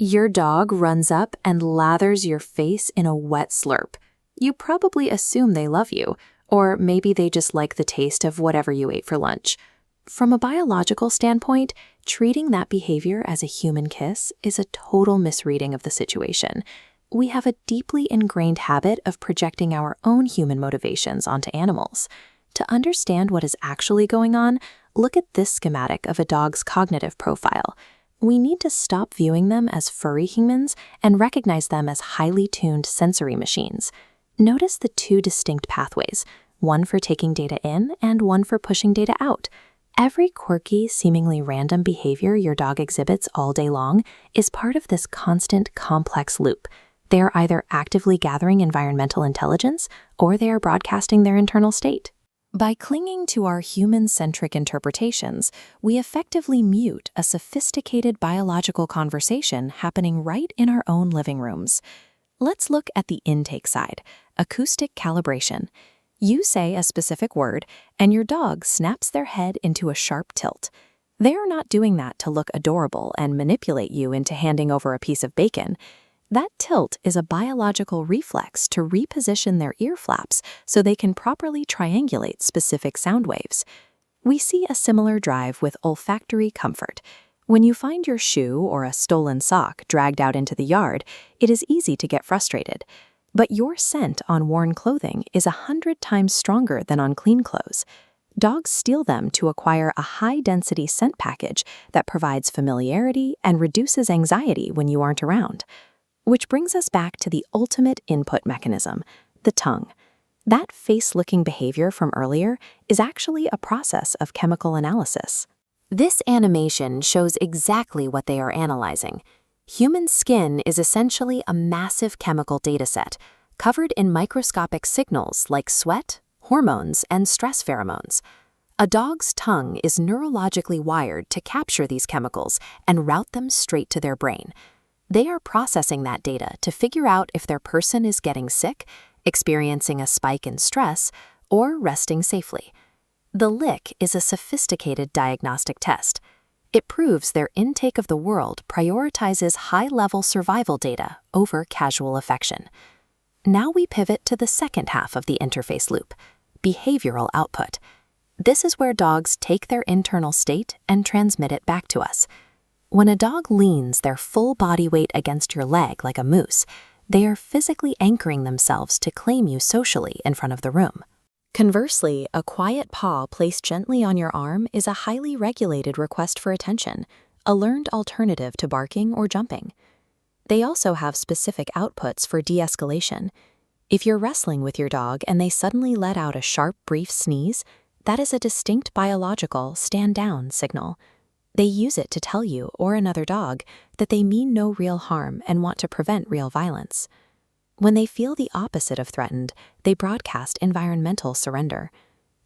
Your dog runs up and lathers your face in a wet slurp. You probably assume they love you, or maybe they just like the taste of whatever you ate for lunch. From a biological standpoint, treating that behavior as a human kiss is a total misreading of the situation. We have a deeply ingrained habit of projecting our own human motivations onto animals. To understand what is actually going on, look at this schematic of a dog's cognitive profile. We need to stop viewing them as furry humans and recognize them as highly tuned sensory machines. Notice the two distinct pathways, one for taking data in and one for pushing data out. Every quirky, seemingly random behavior your dog exhibits all day long is part of this constant, complex loop. They are either actively gathering environmental intelligence or they are broadcasting their internal state. By clinging to our human-centric interpretations, we effectively mute a sophisticated biological conversation happening right in our own living rooms. Let's look at the intake side, acoustic calibration. You say a specific word, and your dog snaps their head into a sharp tilt. They are not doing that to look adorable and manipulate you into handing over a piece of bacon. That tilt is a biological reflex to reposition their ear flaps so they can properly triangulate specific sound waves. We see a similar drive with olfactory comfort. When you find your shoe or a stolen sock dragged out into the yard, it is easy to get frustrated. But your scent on worn clothing is 100 times stronger than on clean clothes. Dogs steal them to acquire a high-density scent package that provides familiarity and reduces anxiety when you aren't around. Which brings us back to the ultimate input mechanism, the tongue. That face-licking behavior from earlier is actually a process of chemical analysis. This animation shows exactly what they are analyzing. Human skin is essentially a massive chemical dataset, covered in microscopic signals like sweat, hormones, and stress pheromones. A dog's tongue is neurologically wired to capture these chemicals and route them straight to their brain. They are processing that data to figure out if their person is getting sick, experiencing a spike in stress, or resting safely. The lick is a sophisticated diagnostic test. It proves their intake of the world prioritizes high-level survival data over casual affection. Now we pivot to the second half of the interface loop, behavioral output. This is where dogs take their internal state and transmit it back to us. When a dog leans their full body weight against your leg like a moose, they are physically anchoring themselves to claim you socially in front of the room. Conversely, a quiet paw placed gently on your arm is a highly regulated request for attention, a learned alternative to barking or jumping. They also have specific outputs for de-escalation. If you're wrestling with your dog and they suddenly let out a sharp, brief sneeze, that is a distinct biological stand down signal. They use it to tell you or another dog that they mean no real harm and want to prevent real violence. When they feel the opposite of threatened, they broadcast environmental surrender.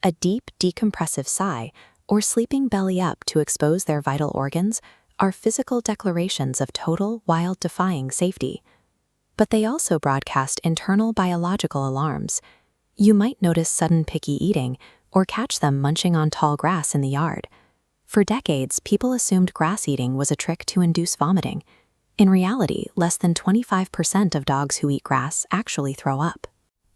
A deep, decompressive sigh or sleeping belly up to expose their vital organs are physical declarations of total, wild-defying safety. But they also broadcast internal biological alarms. You might notice sudden picky eating or catch them munching on tall grass in the yard. For decades, people assumed grass eating was a trick to induce vomiting. In reality, less than 25% of dogs who eat grass actually throw up.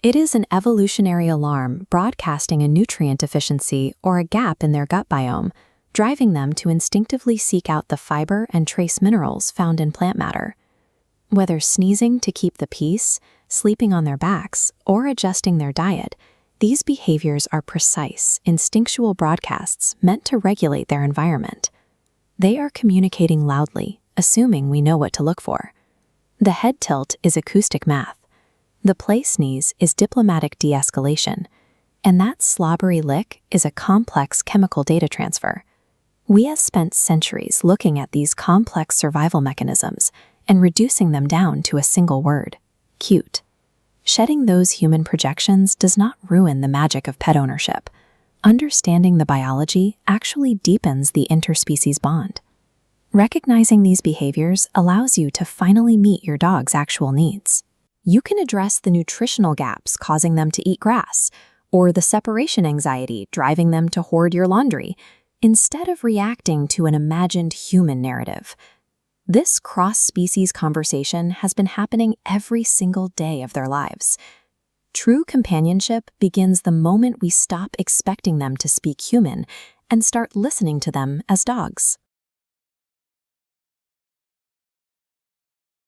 It is an evolutionary alarm broadcasting a nutrient deficiency or a gap in their gut biome, driving them to instinctively seek out the fiber and trace minerals found in plant matter. Whether sneezing to keep the peace, sleeping on their backs, or adjusting their diet, these behaviors are precise, instinctual broadcasts meant to regulate their environment. They are communicating loudly, assuming we know what to look for. The head tilt is acoustic math. The play sneeze is diplomatic de-escalation. And that slobbery lick is a complex chemical data transfer. We have spent centuries looking at these complex survival mechanisms and reducing them down to a single word: cute. Shedding those human projections does not ruin the magic of pet ownership. Understanding the biology actually deepens the interspecies bond. Recognizing these behaviors allows you to finally meet your dog's actual needs. You can address the nutritional gaps causing them to eat grass, or the separation anxiety driving them to hoard your laundry, instead of reacting to an imagined human narrative. This cross-species conversation has been happening every single day of their lives. True companionship begins the moment we stop expecting them to speak human and start listening to them as dogs.